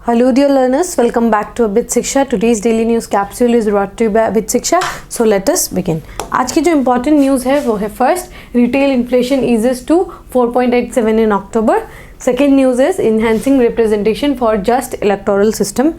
Hello dear learners, welcome back to Abit Shiksha. Today's daily news capsule is brought to you by Abit Shiksha. So let us begin. आज की जो important news है वो है first, retail inflation eases to 4.87 in October. Second news is enhancing representation for just electoral system.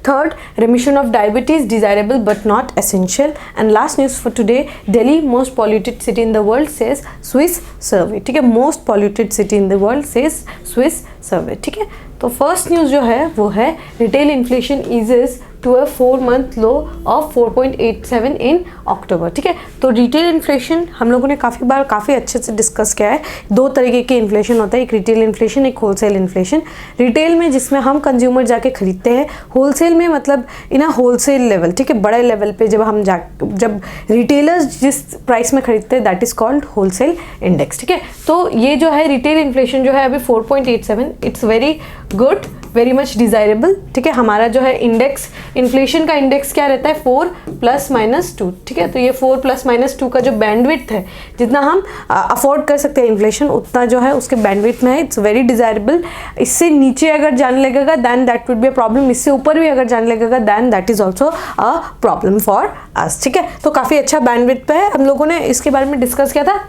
Third, remission of diabetes desirable but not essential. And last news for today, Delhi most polluted city in the world says Swiss survey. ठीक है, most polluted city in the world says Swiss survey. ठीक है, तो first news जो है वो है retail inflation eases to a 4-month low of 4.87 in October. ठीक है, तो रिटेल इन्फ्लेशन हम लोगों ने काफ़ी अच्छे से डिस्कस किया है. दो तरीके के इन्फ्लेशन होता है, एक रिटेल इन्फ्लेशन, एक होलसेल इन्फ्लेशन. रिटेल में जिसमें हम कंज्यूमर जाके खरीदते हैं, होलसेल में मतलब इन अ होलसेल लेवल. ठीक है, बड़े लेवल पे जब रिटेलर्स जिस प्राइस में खरीदते हैं that is called wholesale index. ठीक है, तो ये जो है रिटेल इन्फ्लेशन जो है अभी 4.87, it's very good, very much desirable. ठीक है, हमारा जो है इंडेक्स, इन्फ्लेशन का इंडेक्स क्या रहता है 4+-2. ठीक है, तो ये 4+-2 का जो बैंडविड्थ है, जितना हम अफोर्ड कर सकते हैं इन्फ्लेशन, उतना जो है उसके बैंडविड्थ में है. It's very desirable. इससे नीचे अगर जाने लगेगा than that would be a problem. इससे ऊपर भी अगर जाने लगेगा than that is also a problem for us. ठीक है, तो काफ़ी अच्छा बैंडविड्थ पे है. हम लोगों ने इसके बारे में डिस्कस किया था.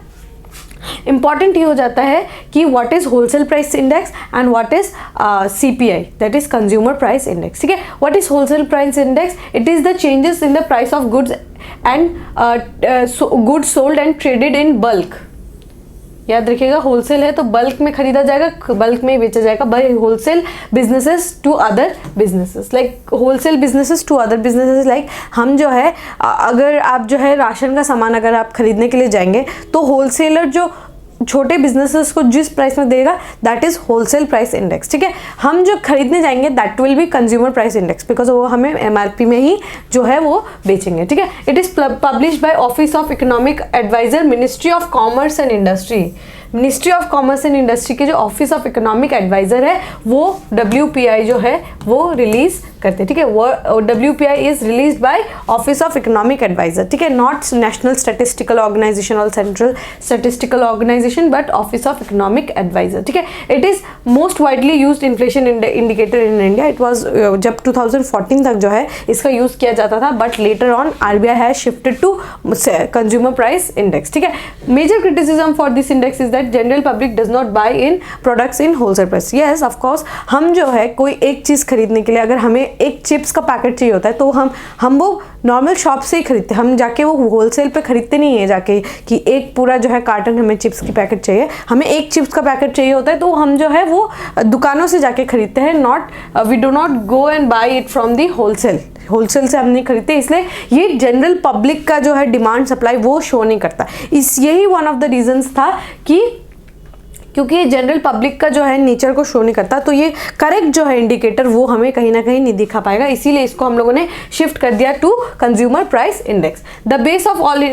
इंपॉर्टेंट ये हो जाता है कि what is wholesale price index and what is CPI, that is consumer price index. ठीक है, what is wholesale price index? It is the changes in the price of goods and goods sold and traded in bulk. याद रखिएगा, wholesale है तो bulk में खरीदा जाएगा, bulk में बेचा जाएगा by wholesale businesses to other businesses. Like wholesale businesses to other businesses, like हम जो है अगर आप जो है राशन का सामान अगर आप खरीदने के लिए जाएंगे तो होलसेलर जो छोटे बिजनेसेस को जिस प्राइस में देगा that is wholesale price index. ठीक है, हम जो खरीदने जाएंगे that will be consumer price index, because वो हमें MRP में ही जो है वो बेचेंगे. ठीक है, it is publish by office of economic adviser, ministry of commerce and industry. Ministry of commerce and industry के जो ऑफिस ऑफ इकोनॉमिक एडवाइजर है वो WPI जो है वो रिलीज करते हैं. ठीक है, वो WPI is release by office of economic adviser. ठीक है, नॉट नेशनल स्टैटिस्टिकल ऑर्गेनाइजेशन और central statistical organisation but office of economic adviser. ठीक है, it is most widely used inflation indicator in India. It was जब 2014 तक जो है इसका यूज किया जाता था, but later on RBI has shifted to consumer price index. ठीक है, major criticism for this index is that general public does not buy in products in wholesale price. Yes of course, हम जो है कोई एक चीज़ खरीदने के लिए अगर हमें एक चिप्स का पैकेट चाहिए होता है तो हम वो नॉर्मल शॉप से ही खरीदते हैं. हम जाके वो होलसेल पे खरीदते नहीं है जाके कि एक पूरा जो है कार्टन हमें चिप्स की पैकेट चाहिए. हमें एक चिप्स का पैकेट चाहिए होता है तो हम जो है वो दुकानों से जाके खरीदते हैं. We do not go and buy it from the wholesale से हम नहीं खरीदते. इसलिए ये जनरल पब्लिक का जो है डिमांड सप्लाई वो शो नहीं करता. यही वन ऑफ द रीजंस था कि क्योंकि ये जनरल पब्लिक का जो है नेचर को शो नहीं करता, तो ये करेक्ट जो है इंडिकेटर वो हमें कहीं ना कहीं नहीं दिखा पाएगा. इसीलिए इसको हम लोगों ने शिफ्ट कर दिया to consumer price index. The base of all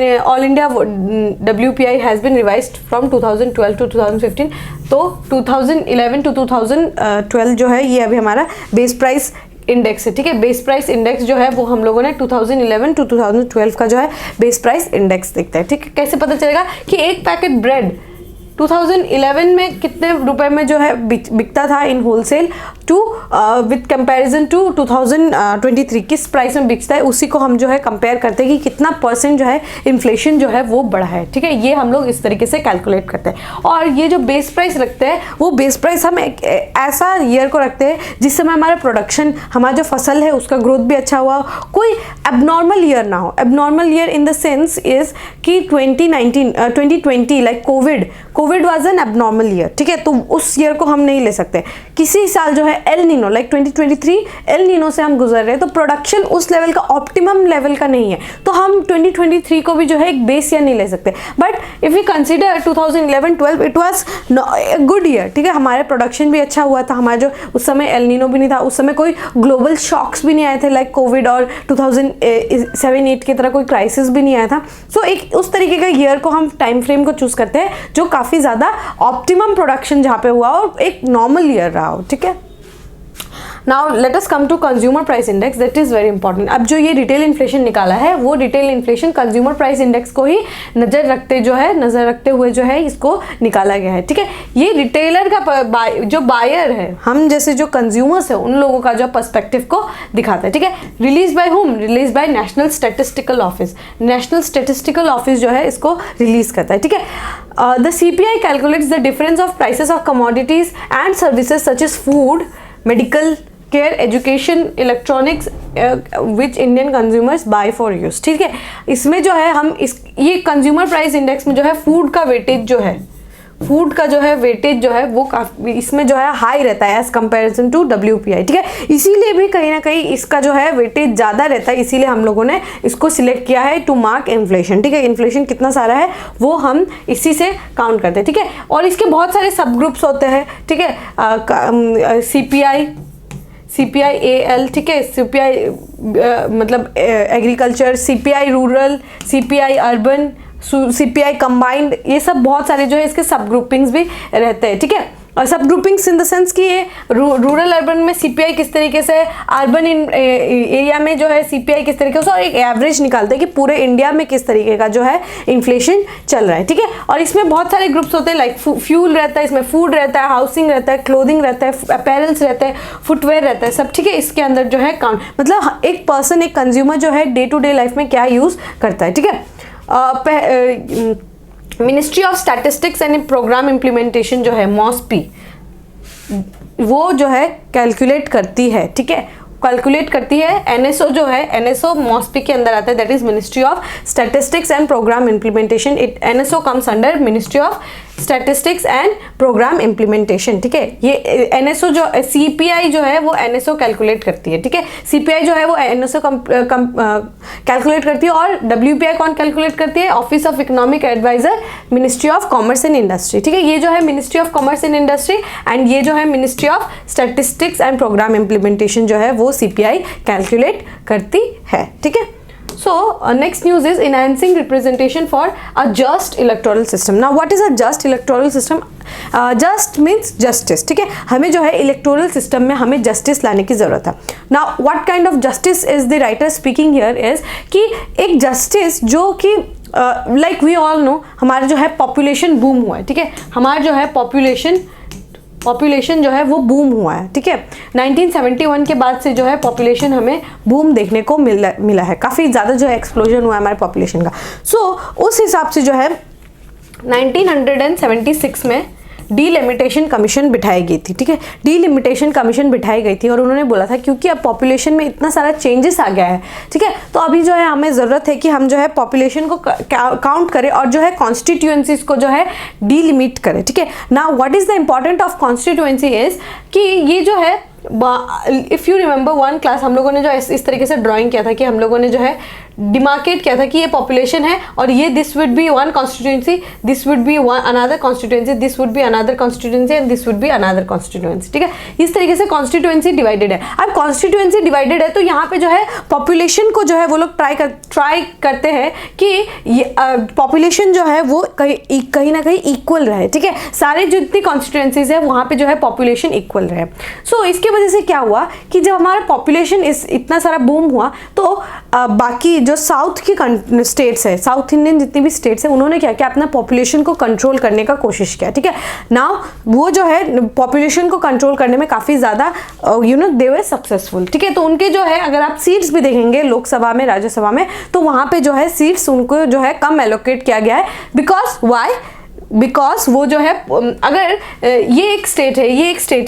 India WPI has been revised from 2012 to 2015. तो 2011 टू 2012 जो है ये अभी हमारा बेस प्राइस इंडेक्स है. ठीक है, बेस प्राइस इंडेक्स जो है वो हम लोगों ने 2011 टू 2012 का जो है बेस प्राइस इंडेक्स देखता है. ठीक है, कैसे पता चलेगा कि एक पैकेट ब्रेड 2011 में कितने रुपए में जो है बिकता था in wholesale to with comparison to 2023 किस प्राइस में बिकता है, उसी को हम जो है कंपेयर करते हैं कि कितना % जो है इन्फ्लेशन जो है वो बढ़ा है. ठीक है, ये हम लोग इस तरीके से कैलकुलेट करते हैं. और ये जो बेस प्राइस रखते हैं वो बेस प्राइस हम एक ऐसा ईयर को रखते हैं जिस समय हमारा प्रोडक्शन, हमारा जो फसल है उसका ग्रोथ भी अच्छा हुआ, कोई एबनॉर्मल ईयर ना हो. Abnormal year in the sense is कि 2020 like Covid was an abnormal year. ठीक है, तो उस ईयर को हम नहीं ले सकते. किसी साल जो है El Nino like 2023 El Nino से हम गुजर रहे हैं, तो प्रोडक्शन उस लेवल का ऑप्टिमम लेवल का नहीं है, तो हम 2023 को भी जो है एक बेस ईयर नहीं ले सकते. But if we consider 2011-12 it was good year. ठीक है, हमारे प्रोडक्शन भी अच्छा हुआ था. हमारा जो उस समय एल नीनो भी नहीं था, उस समय कोई ग्लोबल शॉक्स भी नहीं आए थे लाइक कोविड और 2007-8 की तरह कोई क्राइसिस भी नहीं आया था. सो एक उस तरीके का ईयर को हम टाइम फ्रेम को चूज करते हैं जो काफ़ी ज़्यादा ऑप्टिमम प्रोडक्शन जहाँ पे हुआ और एक नॉर्मल ईयर रहा हो. ठीक है, now let us come to consumer price index, that is very important. अब जो ये रिटेल इन्फ्लेशन निकाला है वो retail inflation consumer price index को ही नजर रखते हुए जो है इसको निकाला गया है, ठीक है। ये रिटेलर का जो बायर है, हम जैसे जो कंज्यूमर्स है उन लोगों का जो पर्सपेक्टिव को दिखाता है, ठीक है। Release by whom? Release by national statistical office. National statistical office जो है इसको रिलीज करता है, ठीक है। The CPI calculates the difference of prices of commodities and services such as food, medical care, education, electronics which Indian consumers buy for use, ठीक है। इसमें जो है हम ये कंज्यूमर प्राइस इंडेक्स में जो है फूड का वेटेज जो है वो काफी इसमें जो है हाई रहता है एज कंपैरिजन टू WPI, ठीक है। इसीलिए भी कहीं ना कहीं इसका जो है वेटेज ज़्यादा रहता है, इसीलिए हम लोगों ने इसको सिलेक्ट किया है टू मार्क इन्फ्लेशन, ठीक है। इन्फ्लेशन कितना सारा है वो हम इसी से काउंट करते हैं, ठीक है। और इसके बहुत सारे सब ग्रुप्स होते हैं, ठीक है। CPI AL, ठीक है। CPI मतलब agriculture, CPI rural, CPI urban, CPI combined, ये सब बहुत सारे जो है इसके सब ग्रुपिंग्स भी रहते हैं, ठीक है। और सब ग्रुपिंग्स इन द सेंस कि ये रूरल अर्बन में CPI किस तरीके से, अर्बन एरिया में जो है CPI किस तरीके से, और एक एवरेज निकालते हैं कि पूरे इंडिया में किस तरीके का जो है इन्फ्लेशन चल रहा है, ठीक है। और इसमें बहुत सारे ग्रुप्स होते हैं, लाइक फ्यूल रहता है, इसमें फूड रहता है, हाउसिंग रहता है, क्लोथिंग रहता है, अपैरल्स रहता है, फुटवेयर रहता है, सब, ठीक है। इसके अंदर जो है काउंट, मतलब एक पर्सन, एक कंज्यूमर जो है डे टू डे लाइफ में क्या यूज़ करता है, ठीक है। Ministry of statistics and programme implementation जो है MOSPI, वो जो है कैलकुलेट करती है, ठीक है, कैलकुलेट करती है। NSO जो है, NSO MOSPI के अंदर आता है, that is ministry of statistics and programme implementation. NSO comes under ministry of statistics and programme implementation, ठीक है। ये NSO जो CPI जो है वो NSO कैलकुलेट करती है, ठीक है। CPI जो है वो NSO कैलकुलेट करती है, और WPI कौन कैलकुलेट करती है? Office of economic adviser, ministry of commerce and industry, ठीक है। ये जो है ministry of commerce and industry, and ये जो है ministry of statistics and programme implementation जो है वो CPI कैलकुलेट करती है, ठीक है। So next news is enhancing representation for a just electoral system. Now what is a just electoral system? Just means justice, ठीक है। हमें जो है इलेक्टोरल सिस्टम में हमें जस्टिस लाने की जरूरत है। Now what kind of justice is the writer speaking here is कि एक जस्टिस जो कि like we all know, हमारा जो है पॉपुलेशन बूम हुआ है, ठीक है। हमारा जो है पॉपुलेशन जो है वो बूम हुआ है, ठीक है। 1971 के बाद से जो है पॉपुलेशन हमें बूम देखने को मिला है, काफ़ी ज़्यादा जो है एक्सप्लोजन हुआ है हमारे पॉपुलेशन का। सो उस हिसाब से जो है 1976 में डीलिमिटेशन कमीशन बिठाई गई थी, ठीक है। डीलिमिटेशन कमीशन बिठाई गई थी और उन्होंने बोला था क्योंकि अब पॉपुलेशन में इतना सारा चेंजेस आ गया है, ठीक है, तो अभी जो है हमें ज़रूरत है कि हम जो है पॉपुलेशन को काउंट करें और जो है कॉन्स्टिट्यूएंसीज को जो है डीलिमिट करें, ठीक है। Now what is the important of constituency is कि ये जो है if you remember one class, हम लोगों ने जो इस तरीके से ड्राइंग किया था कि हम लोगों ने जो है डिमार्केट किया था कि ये पॉपुलेशन है और ये this would be one constituency, this would be one another constituency, this would be another constituency and this would be another constituency, ठीक है। इस तरीके से कॉन्स्टिट्यूएंसी डिवाइडेड है। अब कॉन्स्टिट्यूएंसी डिवाइडेड है तो यहाँ पे जो है पॉपुलेशन को जो है वो लोग ट्राई करते हैं कि पॉपुलेशन जो है वो कहीं ना कहीं इक्वल रहे, ठीक है। सारे जितनी कॉन्स्टिट्यूएंसीज है वहाँ पे जो है पॉपुलेशन इक्वल रहे। सो इसके वजह से क्या हुआ कि जब हमारा पॉपुलेशन इतना सारा बूम हुआ तो बाकी जो साउथ की स्टेट्स है, साउथ इंडियन जितनी भी स्टेट्स है, उन्होंने क्या किया, अपना पॉपुलेशन को कंट्रोल करने का कोशिश किया, ठीक है। नाउ वो जो है पॉपुलेशन को कंट्रोल करने में काफ़ी ज़्यादा दे वर सक्सेसफुल, ठीक है। तो उनके जो है अगर आप सीट्स भी देखेंगे लोकसभा में, राज्यसभा में, तो वहाँ पे जो है सीट्स उनको जो है कम एलोकेट किया गया है। बिकॉज वो जो है अगर ये एक स्टेट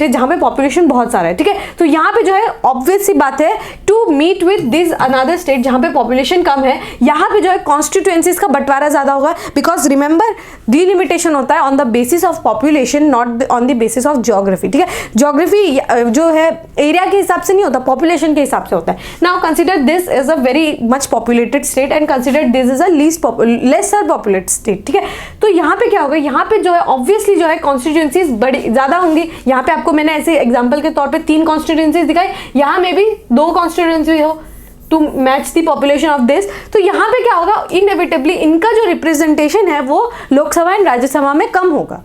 है जहाँ पे पॉपुलेशन बहुत सारा है, ठीक है, तो यहाँ पे जो है ऑब्वियस सी बात है to meet with this another state जहाँ पे पॉपुलेशन कम है, यहाँ पे जो है कॉन्स्टिट्यूएंसीज का बंटवारा ज़्यादा होगा। बिकॉज रिमेंबर डिलिमिटेशन होता है on the basis of population, not on the basis of geography, ठीक है। ज्योग्राफी जो है एरिया के हिसाब से नहीं होता, पॉपुलेशन के हिसाब से होता है। Now consider this is a very much populated state and consider this is a lesser populated state, ठीक है। तो यहाँ पे क्या होगा, यहाँ पे जो है ऑब्वियसली जो है कॉन्स्टिट्यूएंसीज बड़ी ज़्यादा होंगी। यहाँ पे आपको मैंने ऐसे एग्जांपल के तौर पे 3 कॉन्स्टिट्यूएंसीज दिखाई, यहाँ में भी 2 कॉन्स्टिट्यूएंसी हो to match the population of this. तो यहाँ पे क्या होगा, इनएविटेबली इनका जो रिप्रेजेंटेशन है वो लोकसभा एंड राज्यसभा में कम होगा।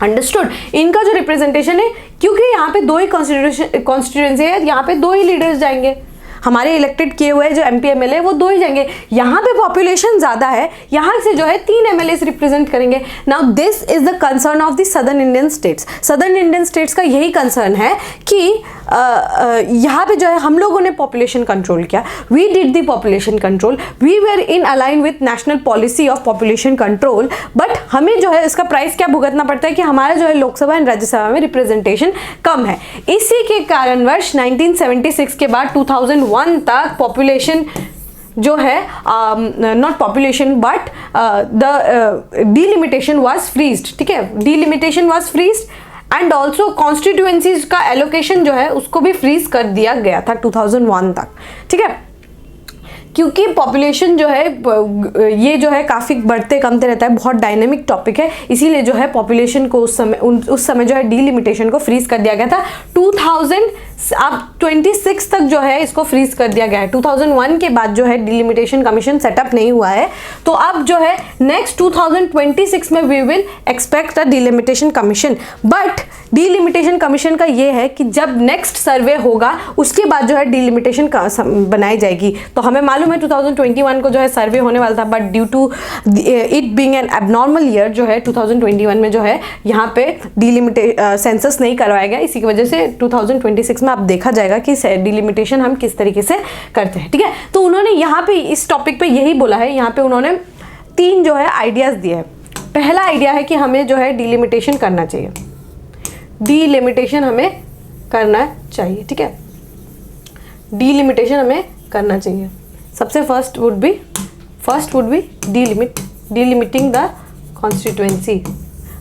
अंडरस्टूड। इनका जो रिप्रेजेंटेशन है, क्योंकि यहाँ पे दो ही कॉन्स्टिट्यूएंसी है, यहाँ पे दो ही लीडर्स जाएंगे, हमारे इलेक्टेड किए हुए जो एमपी एमएलए वो दो ही जाएंगे। यहाँ पे पॉपुलेशन ज़्यादा है, यहाँ से जो है 3 एमएलए रिप्रेजेंट करेंगे। Now this is the concern of the southern Indian states. Southern Indian states का यही कंसर्न है कि यहाँ पे जो है हम लोगों ने पॉपुलेशन कंट्रोल किया, we did the population control, we were in align with national policy of population control, but हमें जो है इसका प्राइस क्या भुगतना पड़ता है कि हमारा जो है लोकसभा एंड राज्यसभा में रिप्रेजेंटेशन कम है। इसी के कारणवश 1976 के बाद 2001 तक पॉपुलेशन जो है not population but the delimitation was freezed, ठीक है, delimitation was freezed and also constituencies का एलोकेशन जो है उसको भी फ्रीज कर दिया गया था 2001 तक, ठीक है। क्योंकि पॉपुलेशन जो है ये जो है काफ़ी बढ़ते कमते रहता है, बहुत डायनेमिक टॉपिक है, इसीलिए जो है पॉपुलेशन को उस समय जो है डिलिमिटेशन को फ्रीज कर दिया गया था। 2026 तक जो है इसको फ्रीज कर दिया गया है। 2001 के बाद जो है डिलिमिटेशन कमीशन सेटअप नहीं हुआ है, तो अब जो है नेक्स्ट 2026 में we will expect a delimitation commission. But delimitation commission का ये है कि जब नेक्स्ट सर्वे होगा उसके बाद जो है डिलिमिटेशन बनाई जाएगी। तो हमें मालूम है 2021 को जो है सर्वे होने वाला था, but due to it being an abnormal year जो है 2021 में जो है यहाँ पे सेंसस नहीं करवाया गया, इसी की वजह से 2026 में आप देखा जाएगा कि डिलिमिटेशन हम किस तरीके से करते हैं, ठीक है। तो उन्होंने यहाँ पे इस टॉपिक पे यही बोला है, यहाँ पे उन्होंने 3 जो है आइडियाज दिए हैं। पहला आइडिया है कि हमें जो है डिलिमिटेशन करना चाहिए, डिलिमिटेशन हमें करना चाहिए, ठीक है, डिलिमिटेशन हमें करना चाहिए। सबसे first would be delimiting the constituency,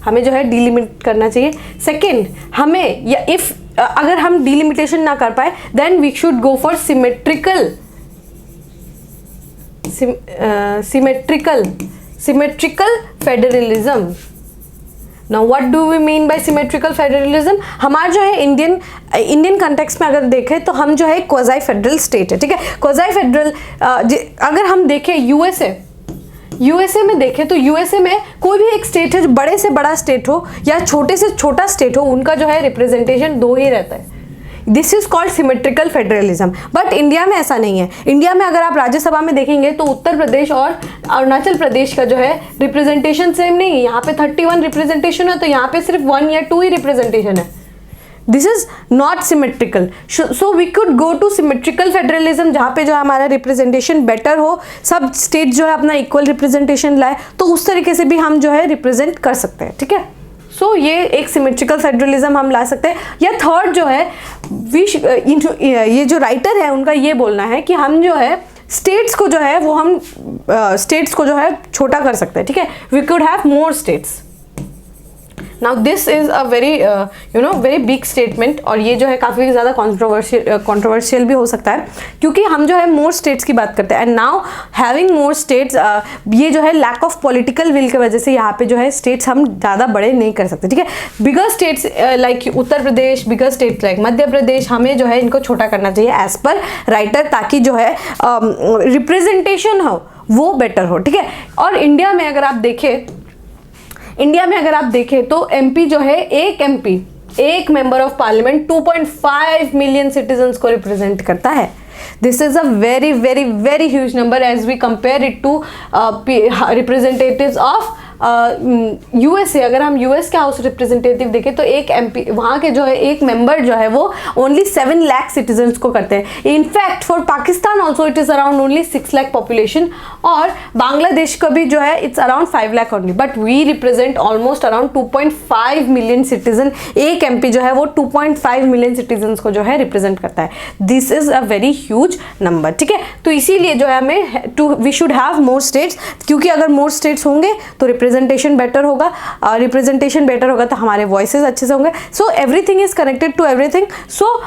हमें जो है डिलिमिट करना चाहिए। सेकेंड, हमें या इफ अगर हम डिलिमिटेशन ना कर पाए then we should go for symmetrical federalism. Now what do we mean by symmetrical federalism? हमारा जो है इंडियन कंटेक्स्ट में अगर देखें तो हम जो है क्वाज़ाई फेडरल स्टेट है, ठीक है। क्वाज़ाई फेडरल अगर हम देखें यूएसए में देखें तो यूएसए में कोई भी एक स्टेट है जो बड़े से बड़ा स्टेट हो या छोटे से छोटा स्टेट हो, उनका जो है रिप्रेजेंटेशन 2 ही रहता है। This is called symmetrical federalism. But India में ऐसा नहीं है। इंडिया में अगर आप राज्यसभा में देखेंगे तो उत्तर प्रदेश और अरुणाचल प्रदेश का जो है रिप्रेजेंटेशन सेम नहीं है। यहाँ पे 31 रिप्रेजेंटेशन है तो यहाँ पे सिर्फ 1 या 2 ही रिप्रेजेंटेशन है। This is not symmetrical, so we could go to symmetrical federalism, जहाँ पे जो हमारा रिप्रेजेंटेशन बेटर हो, सब स्टेट जो है अपना इक्वल रिप्रेजेंटेशन लाए, तो उस तरीके से भी हम जो है रिप्रेजेंट कर सकते हैं, ठीक है। सो ये एक सिमेट्रिकल फेडरलिज्म हम ला सकते हैं। या थर्ड जो है ये जो राइटर है उनका ये बोलना है कि हम जो है स्टेट्स को जो है वो हम स्टेट्स को जो है छोटा कर सकते हैं, ठीक है। We could have more states. Now this is a very very big statement, और ये जो है काफ़ी ज़्यादा कॉन्ट्रोवर्शियल भी हो सकता है, क्योंकि हम जो है मोर स्टेट्स की बात करते हैं। And now having more states, ये जो है लैक ऑफ पॉलिटिकल विल की वजह से यहाँ पे जो है स्टेट्स हम ज़्यादा बड़े नहीं कर सकते, ठीक है। बिगर स्टेट्स लाइक उत्तर प्रदेश, बिगर स्टेट्स लाइक मध्य प्रदेश, हमें जो है इनको छोटा करना चाहिए एज पर राइटर, ताकि जो है रिप्रेजेंटेशन हो वो बेटर हो, ठीक है। और इंडिया में अगर आप देखें तो एमपी जो है एक member of parliament 2.5 million citizens को रिप्रेजेंट करता है। This is a very very very huge number as we compare it to representatives of USA. अगर हम यूएस के हाउस रिप्रेजेंटेटिव देखें तो एक एमपी वहाँ के जो है एक मेंबर जो है वो ओनली 7 लाख सिटीजन्स को करते हैं। In fact for Pakistan also it is around only 6 lakh population, और बांग्लादेश का भी जो है it's around 5 lakh only, but we represent almost around 2.5 million citizen. एक एमपी जो है वो 2.5 मिलियन सिटीजन्स को जो है रिप्रेजेंट करता है। This is a very huge number, ठीक है। तो इसीलिए जो है हमें we should have more states, क्योंकि अगर मोर स्टेट्स होंगे तो रिप्रेजेंटेशन बेटर होगा, रिप्रेजेंटेशन बेटर होगा तो हमारे वॉइसेस अच्छे से होंगे। So everything is connected to everything. So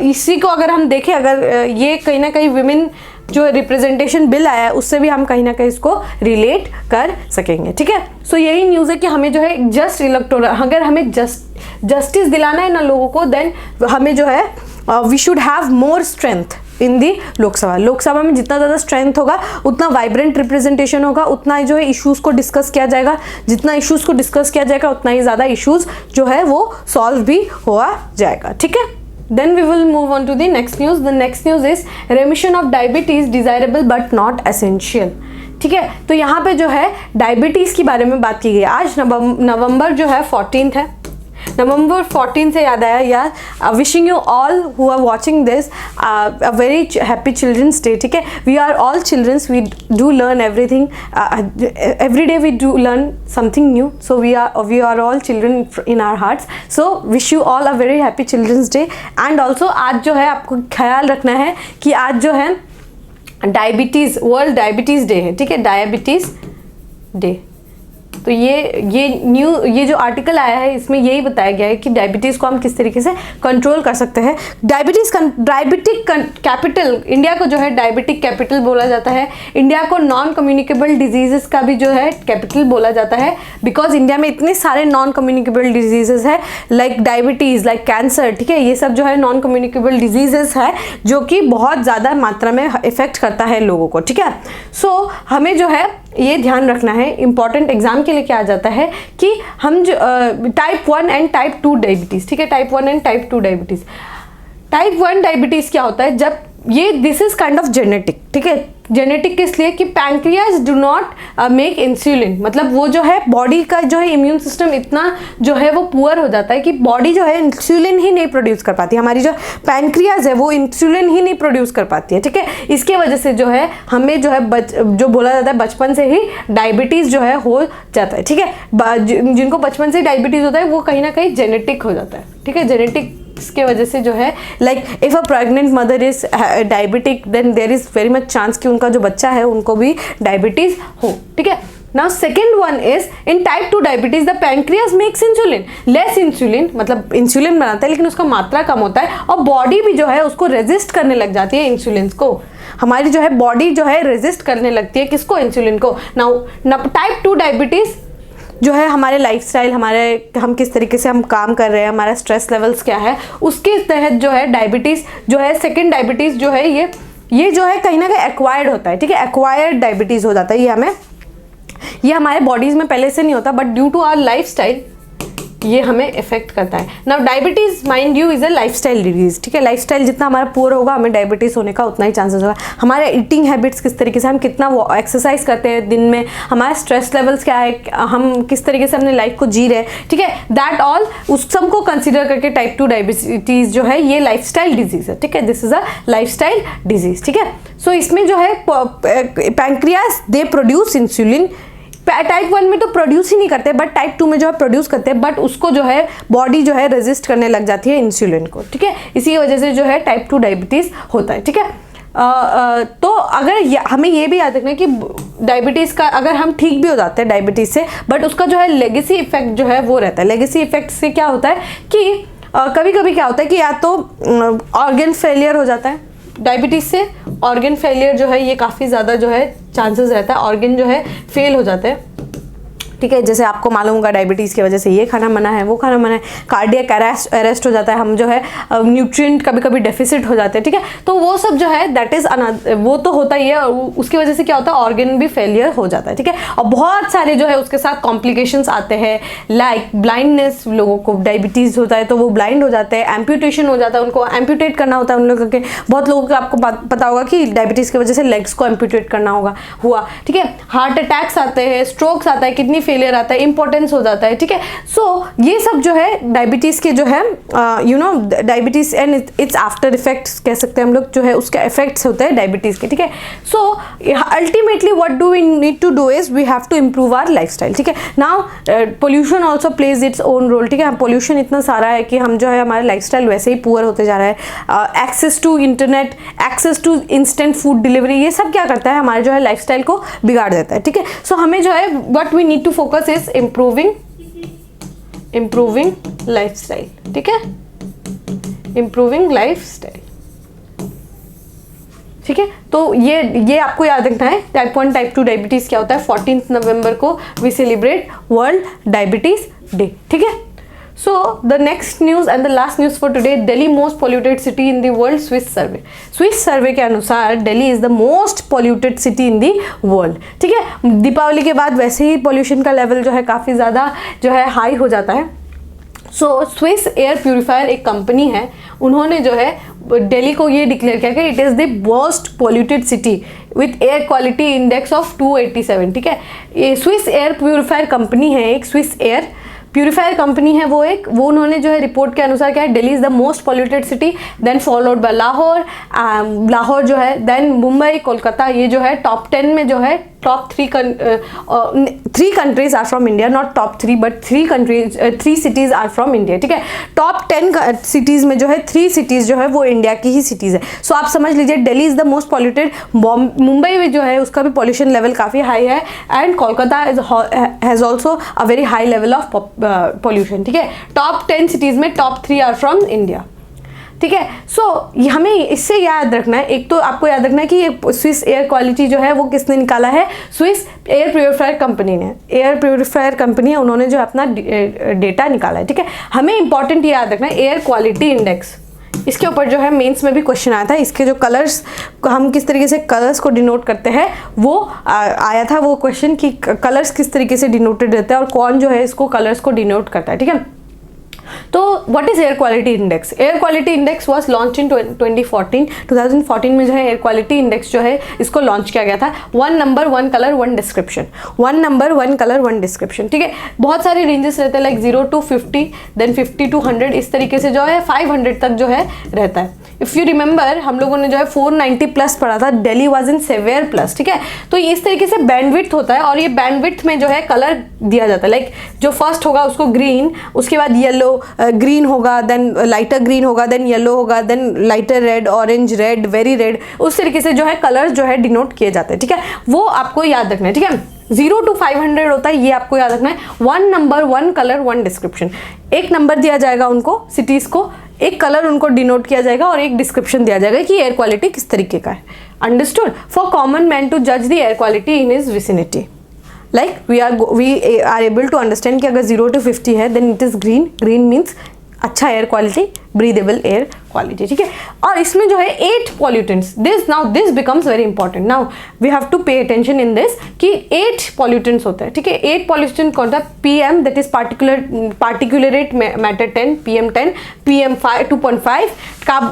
इसी को अगर हम देखें, अगर ये कहीं ना कहीं विमेन जो रिप्रेजेंटेशन बिल आया है उससे भी हम कहीं ना कहीं इसको रिलेट कर सकेंगे, ठीक है। सो यही न्यूज़ है कि हमें जो है जस्ट इलेक्टोरल, अगर हमें जस्टिस दिलाना है ना लोगों को, देन हमें जो है we should have more strength in the Lok Sabha. Lok Sabha में जितना ज़्यादा स्ट्रेंथ होगा उतना वाइब्रेंट रिप्रेजेंटेशन होगा, उतना ही जो है इश्यूज़ को डिस्कस किया जाएगा, जितना इश्यूज़ को डिस्कस किया जाएगा उतना ही ज़्यादा इश्यूज़ जो है वो सॉल्व भी हुआ जाएगा, ठीक है। Then we will move on to the next news. The next news is remission of diabetes desirable but not essential. ठीक है, तो यहाँ पे जो है डायबिटीज़ के बारे में बात की गई। आज नवंबर जो है 14 है। नवंबर 14 से याद आया यार, wishing you all who are watching this a very happy children's day. ठीक है, we are all children's, we do learn everything, every day we do learn something new, so we are all children in our hearts. So wish you all a very happy children's day. And also आज जो है आपको ख्याल रखना है कि आज जो है डायबिटीज़, वर्ल्ड डायबिटीज़ डे है। ठीक है, डायबिटीज़ डे। तो ये जो आर्टिकल आया है इसमें यही बताया गया है कि डायबिटीज़ को हम किस तरीके से कंट्रोल कर सकते हैं। डायबिटिक कैपिटल, इंडिया को जो है डायबिटिक कैपिटल बोला जाता है। इंडिया को नॉन कम्युनिकेबल डिजीज़ेस का भी जो है कैपिटल बोला जाता है, बिकॉज इंडिया में इतने सारे नॉन कम्युनिकेबल डिजीज़ेस है, लाइक डायबिटीज़, लाइक कैंसर। ठीक है, ये सब जो है नॉन कम्युनिकेबल डिजीज़ेस है जो कि बहुत ज़्यादा मात्रा में इफेक्ट करता है लोगों को। ठीक है, सो हमें जो है ये ध्यान रखना है, इंपॉर्टेंट एग्जाम के लिए क्या आ जाता है कि हम जो टाइप 1 एंड टाइप 2 डायबिटीज़। ठीक है, type 1 and type 2 diabetes. Type 1 diabetes क्या होता है, जब ये this is kind of genetic. ठीक है, जेनेटिक किस लिए कि pancreas do not make insulin, मतलब वो जो है बॉडी का जो है इम्यून सिस्टम इतना जो है वो पुअर हो जाता है कि बॉडी जो है इंसुलिन ही नहीं प्रोड्यूस कर पाती। हमारी जो पैंक्रियाज है वो इंसुलिन ही नहीं प्रोड्यूस कर पाती है। ठीक है, इसके वजह से जो है हमें जो है जो बोला जाता है बचपन से ही डायबिटीज़ जो है हो जाता है। ठीक है, जिनको बचपन से डायबिटीज़ होता है वो कहीं ना कहीं जेनेटिक हो जाता है। ठीक है, जेनेटिक इसके वजह से जो है like if a pregnant mother is diabetic then there is very much chance कि उनका जो बच्चा है उनको भी डायबिटीज़ हो। ठीक है, now second one is in type 2 diabetes the pancreas makes insulin, less insulin, मतलब इंसुलिन बनाता है लेकिन उसका मात्रा कम होता है और बॉडी भी जो है उसको रेजिस्ट करने लग जाती है इंसुलिन को। हमारी जो है बॉडी जो है रेजिस्ट करने लगती है किसको, इंसुलिन को। नाउ टाइप 2 डायबिटीज जो है हमारे लाइफस्टाइल, हम किस तरीके से हम काम कर रहे हैं, हमारा स्ट्रेस लेवल्स क्या है, उसके तहत जो है डायबिटीज़ जो है सेकंड डायबिटीज़ जो है ये जो है कहीं ना कहीं एक्वायर्ड होता है। ठीक है, एक्वायर्ड डायबिटीज़ हो जाता है। ये हमारे बॉडीज़ में पहले से नहीं होता, but due to our lifestyle ये हमें इफेक्ट करता है। Now diabetes mind you is a lifestyle disease. ठीक है, लाइफस्टाइल जितना हमारा पुअर होगा हमें डायबिटीज़ होने का उतना ही चांसेस होगा। हमारे ईटिंग हैबिट्स किस तरीके से, हम कितना एक्सरसाइज करते हैं दिन में, हमारे स्ट्रेस लेवल्स क्या है, हम किस तरीके से अपने लाइफ को जी रहे हैं। ठीक है, दैट ऑल उस सबको कंसिडर करके टाइप 2 डायबिटीज़ जो है ये लाइफस्टाइल डिजीज़ है। ठीक है, this is a lifestyle disease. ठीक है, सो इसमें जो है pancreas they produce insulin. Type 1 में तो प्रोड्यूस ही नहीं करते, बट टाइप 2 में जो है प्रोड्यूस करते हैं, बट उसको जो है बॉडी जो है रेजिस्ट करने लग जाती है इंसुलिन को। ठीक है, इसी वजह से जो है टाइप 2 डायबिटीज़ होता है। ठीक है, तो अगर हमें ये भी याद रखना है कि डायबिटीज़ का अगर हम ठीक भी हो जाते हैं डायबिटीज़ से, बट उसका जो है लेगेसी इफेक्ट जो है वो रहता है। लेगेसी इफेक्ट से क्या होता है कि कभी कभी क्या होता है कि या तो ऑर्गन फेलियर हो जाता है, डायबिटीज़ से ऑर्गन फेलियर जो है ये काफ़ी ज़्यादा जो है चांसेस रहता है, ऑर्गन जो है फेल हो जाते हैं। ठीक है, जैसे आपको मालूम होगा डायबिटीज़ की वजह से ये खाना मना है, वो खाना मना है, कार्डियक अरेस्ट हो जाता है, हम जो है न्यूट्रिएंट कभी कभी डेफिसिट हो जाते हैं। ठीक है, तो वो सब जो है दैट इज़ वो तो होता ही है, उसकी वजह से क्या होता है ऑर्गन भी फेलियर हो जाता है। ठीक है, और बहुत सारे जो है उसके साथ कॉम्प्लिकेशंस आते हैं, लाइक ब्लाइंडनेस। लोगों को डायबिटीज़ होता है तो वो ब्लाइंड हो जाते हैं, एम्प्यूटेशन हो जाता है, उनको एम्प्यूटेट करना होता है उन लोगों के। बहुत लोगों को आपको पता होगा कि डायबिटीज़ की वजह से लेग्स को एम्प्यूटेट करना हुआ। ठीक है, हार्ट अटैक्स आते हैं, स्ट्रोक्स आता है, किडनी फेलियर आता है, इंपॉर्टेंस हो जाता है। ठीक है, सो ये सब जो है डायबिटीज़ के जो है diabetes and it's after effects कह सकते हैं हम लोग, जो है उसके इफेक्ट्स होते हैं डायबिटीज़ के। ठीक है, so ultimately what do we need to do is we have to improve our lifestyle. ठीक है, now pollution also plays its own role. ठीक है, पोल्यूशन इतना सारा है कि हम जो है हमारा लाइफस्टाइल वैसे ही पुअर होते जा रहा है। Access to internet, access to instant food delivery, ये सब क्या करता है हमारे जो है लाइफस्टाइल को बिगाड़ देता है। ठीक है, सो हमें जो है what we need to focus is improving lifestyle। ठीक है, improving lifestyle। ठीक है, तो ये आपको याद रखना है टाइप 1 टाइप 2 डायबिटीज़ क्या होता है। 14 नवंबर को we celebrate world diabetes day. ठीक है, So the next news and the last news for today, Delhi most polluted city in the world, Swiss survey. Swiss survey के अनुसार Delhi is the most polluted city in the world. ठीक है, दीपावली के बाद वैसे ही pollution का level जो है काफ़ी ज़्यादा जो है हाई हो जाता है. सो स्विस एयर प्योरीफायर एक कंपनी है, उन्होंने जो है दिल्ली को ये डिक्लेयर किया कि it is the most polluted city with air quality index of 287. ठीक है, ये स्विस एयर प्योरीफायर कंपनी है, एक स्विस एयर प्यूरीफायर कंपनी है वो उन्होंने जो है रिपोर्ट के अनुसार क्या है, Delhi is the most polluted city, then followed by Lahore जो है, देन मुंबई, कोलकाता, ये जो है टॉप 10 में जो है top 3 countries are from India, not top 3 but 3 cities are from India. ठीक है, टॉप 10 सिटीज़ में जो है 3 सिटीज़ जो है वो इंडिया की ही सिटीज़ है. सो आप समझ लीजिए Delhi is the most polluted. Mumbai में जो है उसका भी पॉल्यूशन लेवल काफ़ी हाई है, and Kolkata has also a very high level of pollution. ठीक है, टॉप 10 सिटीज़ में टॉप 3 आर फ्रॉम इंडिया. ठीक है, सो हमें इससे याद रखना है, एक तो आपको याद रखना है कि ये स्विस एयर क्वालिटी जो है वो किसने निकाला है, स्विस एयर प्योरीफायर कंपनी ने. एयर प्योरीफायर कंपनी है, उन्होंने जो अपना डेटा निकाला है. ठीक है, हमें इंपॉर्टेंट ये याद रखना है एयर क्वालिटी इंडेक्स. इसके ऊपर जो है मेंस में भी क्वेश्चन आया था, इसके जो कलर्स, हम किस तरीके से कलर्स को डिनोट करते हैं वो आया था वो क्वेश्चन कि कलर्स किस तरीके से डिनोटेड रहते हैं और कौन जो है इसको कलर्स को डिनोट करता है. ठीक है, तो what is air quality index? Air quality index was launch in 2014 में जो है एयर क्वालिटी इंडेक्स जो है इसको लॉन्च किया गया था. 1 number 1 colour 1 description, 1 number 1 colour 1 description. ठीक है, बहुत सारे रेंजेस रहते हैं लाइक 0 to 50, देन 50 to 100, इस तरीके से जो है 500 तक जो है रहता है. इफ़ यू रिमेंबर हम लोगों ने जो है 490 प्लस पढ़ा था, Delhi was in severe plus. ठीक है, तो इस तरीके से बैंडविड्थ होता है और ये बैंडविड्थ में जो है कलर दिया जाता है. लाइक जो फर्स्ट होगा उसको ग्रीन, उसके बाद येलो, ग्रीन होगा, देन लाइटर ग्रीन होगा, देन येलो होगा, then lighter red, orange, red, very red, उस तरीके से जो है कलर्स जो है डिनोट किए जाते हैं. ठीक है, वो आपको याद रखना है. ठीक है, 0 to 500 होता है, ये आपको याद रखना है. 1 नंबर 1 कलर 1 डिस्क्रिप्शन, एक नंबर दिया जाएगा उनको, सिटीज़ को, एक कलर उनको डिनोट किया जाएगा और एक डिस्क्रिप्शन दिया जाएगा कि एयर क्वालिटी किस तरीके का है. Understood? For common man to जज the air quality in his vicinity, like we are able to understand कि अगर 0 to 50 है then it is green. Green means अच्छा air quality, breathable air quality. ठीक है, और इसमें जो है 8 pollutants, this becomes very important. Now we have to pay attention in this कि 8 पॉल्यूटेंट्स होते हैं. ठीक है, 8 पॉल्यूटेंट कौन था? PM that is particulate matter 10, PM10, PM5 2.5,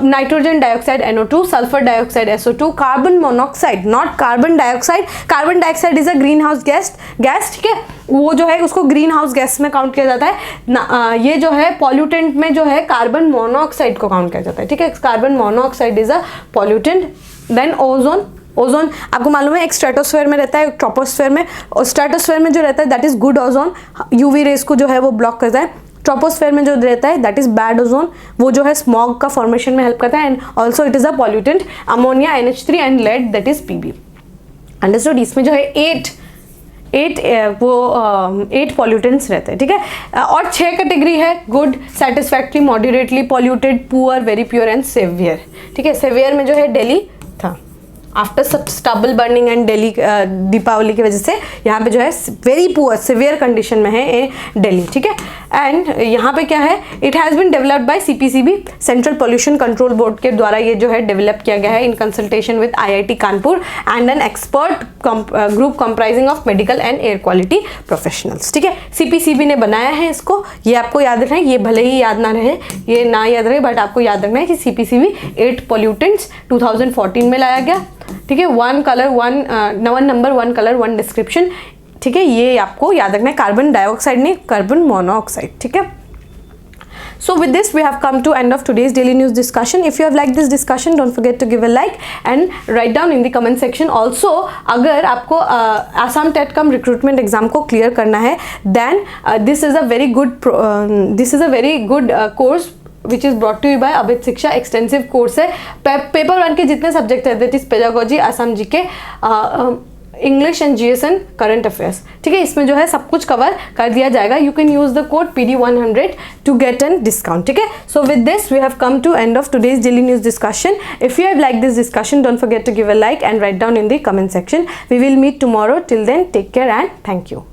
nitrogen dioxide NO2, sulphur dioxide SO2, carbon monoxide, not carbon dioxide. Carbon dioxide is a green house gas. ठीक है, वो जो है उसको ग्रीन हाउस गैस में काउंट किया जाता है. ये जो है पॉल्यूटेंट में जो है कार्बन मोनोऑक्साइड को काउंट किया जाता है. ठीक है, carbon monoxide is a pollutant. Then ozone आपको मालूम है एक स्ट्रेटोस्फेयर में रहता है, एक ट्रोपोस्फेयर में. और स्ट्रेटोस्फेयर में जो रहता है that is good ozone, UV rays को जो है वो ब्लॉक करता है. ट्रोपोस्फेयर में जो रहता है दैट इज बैड ओजोन, वो जो है स्मॉग का फॉर्मेशन में हेल्प करता है. And also it is a pollutant ammonia NH3 and lead that is PB. Understood? इसमें जो है 8 पॉल्यूटेंट्स रहते हैं. ठीक है, और 6 कैटेगरी है, good, satisfactory, moderately polluted, poor, very pure and severe. ठीक है, सेवियर में जो है दिल्ली था. After stubble burning and Delhi Deepavali की वजह से यहाँ पे जो है वेरी पुअर सिवियर कंडीशन में है दिल्ली. ठीक है, एंड यहाँ पे क्या है, it has been developed by CPCB, central pollution control board के द्वारा ये जो है डेवलप किया गया है in consultation with IIT Kanpur and an expert group comprising of medical and air quality professionals. ठीक है, CPCB ने बनाया है इसको, ये आपको याद रखना है. ये भले ही याद ना रहे, ये ना याद रहे, बट आपको याद रखना है कि CPCB 8 पॉल्यूटेंट्स 2014 में लाया गया. ठीक है, 1 कलर 1 नंबर 1 कलर 1 डिस्क्रिप्शन. ठीक है, ये आपको याद रखना है, कार्बन डाइऑक्साइड नहीं, कार्बन मोनोऑक्साइड. ठीक है, so with this we have come to end of today's daily news discussion. If you have liked this discussion, don't forget to give a like and write down in the comment section. Also अगर आपको Assam टेटकम recruitment exam को clear करना है then this is a very good course which is brought to you by अबित शिक्षा. Extensive course है. Paper 1 के जितने subject है that is pedagogy, Assam GK, English and GS and current affairs. ठीक है, इसमें जो है सब कुछ कवर कर दिया जाएगा. You can use the code PD100 to get an discount. ठीक है, so with this we have come to end of today's daily news discussion. If you have like this discussion, don't forget to give a like and write down in the comment section. We will meet tomorrow. Till then, take care and thank you.